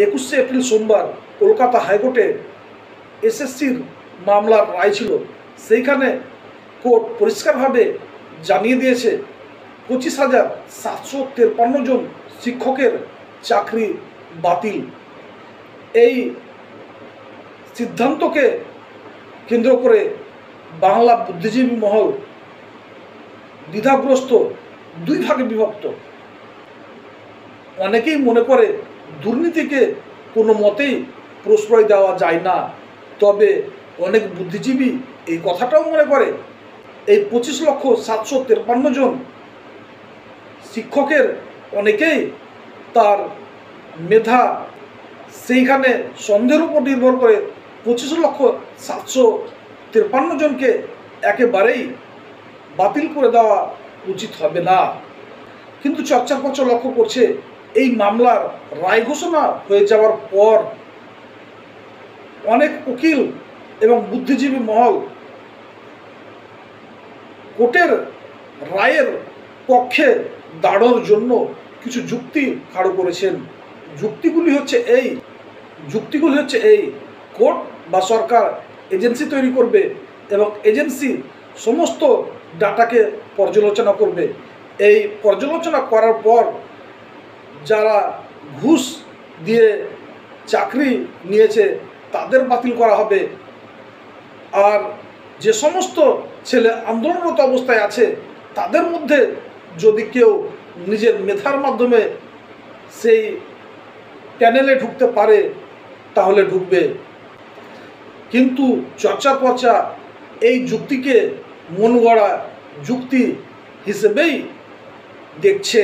21শে April সোমবার কলকাতা হাইকোর্টে এসএসসির মামলার রায় ছিল। সেইখানে কোর্ট পরিষ্কারভাবে জানিয়ে দিয়েছে 25,753 জন শিক্ষকের চাকরি বাতিল। এই সিদ্ধান্তকে কেন্দ্র করে বাংলা বুদ্ধিজীবী মহল দ্বিধাগ্রস্ত, দুই ভাগে বিভক্ত। অনেকেই মনে করে দুর্নীতিকে কোনো মতেই প্রশ্রয় দেওয়া যায় না, তবে অনেক বুদ্ধিজীবী এই কথাটাও মনে করে এই 25,753 জন শিক্ষকের অনেকেই তার মেধা সেইখানে সন্দেহের উপর নির্ভর করে 25,753 জনকে একেবারেই বাতিল করে দেওয়া উচিত হবে না। কিন্তু চর্চার পক্ষ লক্ষ্য করছে এই মামলার রায় ঘোষণা হয়ে যাওয়ার পর অনেক উকিল এবং বুদ্ধিজীবী মহল কোর্টের রায়ের পক্ষে দাঁড়ানোর জন্য কিছু যুক্তি খাড়ো করেছেন। যুক্তিগুলি হচ্ছে এই কোর্ট বা সরকার এজেন্সি তৈরি করবে এবং এজেন্সি সমস্ত ডাটাকে পর্যালোচনা করবে। এই পর্যালোচনা করার পর যারা ঘুষ দিয়ে চাকরি নিয়েছে তাদের বাতিল করা হবে, আর যে সমস্ত ছেলে আন্দোলনরত অবস্থায় আছে তাদের মধ্যে যদি কেউ নিজের মেধার মাধ্যমে সেই প্যানেলে ঢুকতে পারে তাহলে ঢুকবে। কিন্তু চর্চার পর্চা এই যুক্তিকে মন গড়া যুক্তি হিসেবেই দেখছে।